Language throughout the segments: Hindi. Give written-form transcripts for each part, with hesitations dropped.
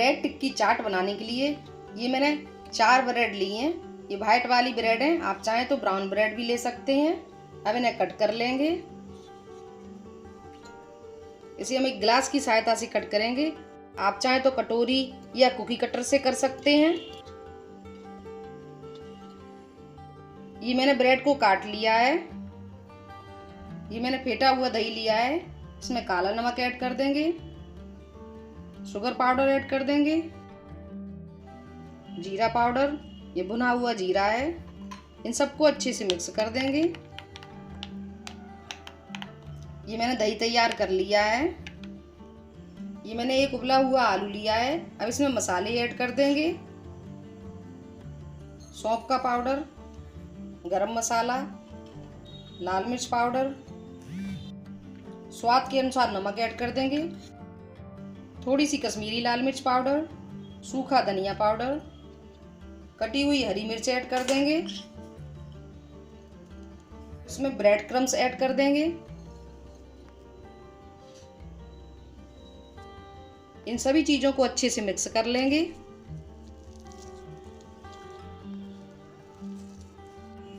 ब्रेड टिक्की चाट बनाने के लिए ये मैंने 4 ब्रेड लिए हैं। ये वाइट वाली ब्रेड है, आप चाहें तो ब्राउन ब्रेड भी ले सकते हैं। अब इन्हें कट कर लेंगे। इसे हम एक गिलास की सहायता से कट करेंगे। आप चाहें तो कटोरी या कुकी कटर से कर सकते हैं। ये मैंने ब्रेड को काट लिया है। ये मैंने फेटा हुआ दही लिया है। इसमें काला नमक ऐड कर देंगे, शुगर पाउडर ऐड कर देंगे, जीरा पाउडर, ये भुना हुआ जीरा है। इन सबको अच्छे से मिक्स कर देंगे। ये मैंने दही तैयार कर लिया है। ये मैंने एक उबला हुआ आलू लिया है। अब इसमें मसाले ऐड कर देंगे। सौंफ का पाउडर, गरम मसाला, लाल मिर्च पाउडर, स्वाद के अनुसार नमक ऐड कर देंगे, थोड़ी सी कश्मीरी लाल मिर्च पाउडर, सूखा धनिया पाउडर, कटी हुई हरी मिर्च ऐड कर देंगे। इसमें ब्रेड क्रम्स ऐड कर देंगे। इन सभी चीजों को अच्छे से मिक्स कर लेंगे।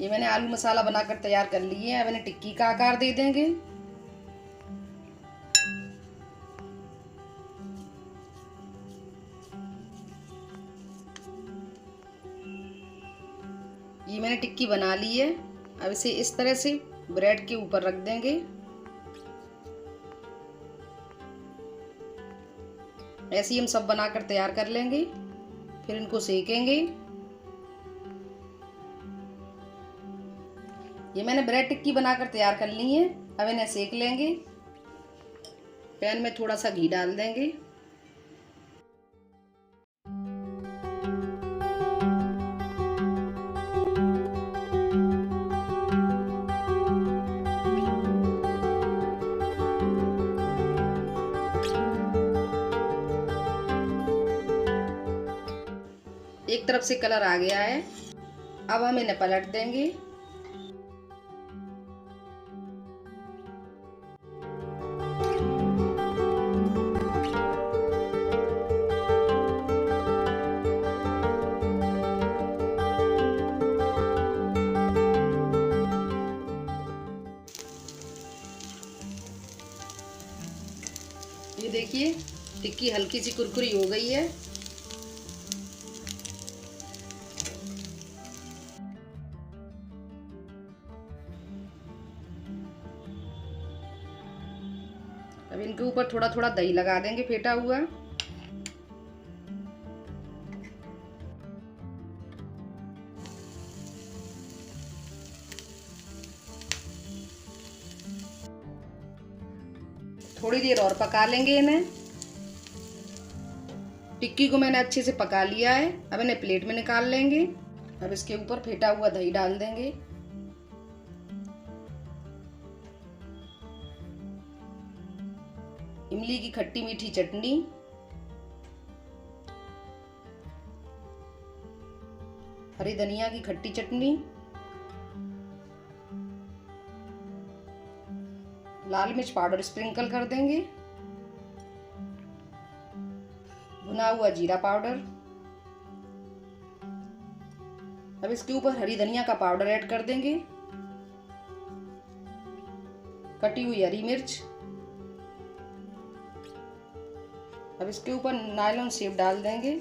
ये मैंने आलू मसाला बनाकर तैयार कर लिए हैं। अब इन्हें टिक्की का आकार दे देंगे। ये मैंने टिक्की बना ली है। अब इसे इस तरह से ब्रेड के ऊपर रख देंगे। ऐसे ही हम सब बनाकर तैयार कर लेंगे। फिर इनको सेकेंगे। ये मैंने ब्रेड टिक्की बनाकर तैयार कर ली है। अब इन्हें सेक लेंगे। पैन में थोड़ा सा घी डाल देंगे। एक तरफ से कलर आ गया है। अब हम इन्हें पलट देंगे। ये देखिए टिक्की हल्की सी कुरकुरी हो गई है। अब इनके ऊपर थोड़ा थोड़ा दही लगा देंगे फेटा हुआ। थोड़ी देर और पका लेंगे इन्हें। टिक्की को मैंने अच्छे से पका लिया है। अब इन्हें प्लेट में निकाल लेंगे। अब इसके ऊपर फेटा हुआ दही डाल देंगे। इमली की खट्टी मीठी चटनी, हरी धनिया की खट्टी चटनी, लाल मिर्च पाउडर स्प्रिंकल कर देंगे, भुना हुआ जीरा पाउडर। अब इसके ऊपर हरी धनिया का पाउडर ऐड कर देंगे, कटी हुई हरी मिर्च। अब इसके ऊपर नायलॉन सेव डाल देंगे।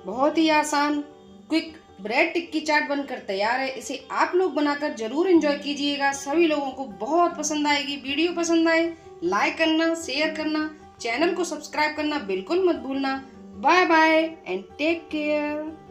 बहुत ही आसान क्विक ब्रेड टिक्की चाट बनकर तैयार है। इसे आप लोग बनाकर जरूर एंजॉय कीजिएगा। सभी लोगों को बहुत पसंद आएगी। वीडियो पसंद आए लाइक करना, शेयर करना, चैनल को सब्सक्राइब करना बिल्कुल मत भूलना। Bye bye and take care.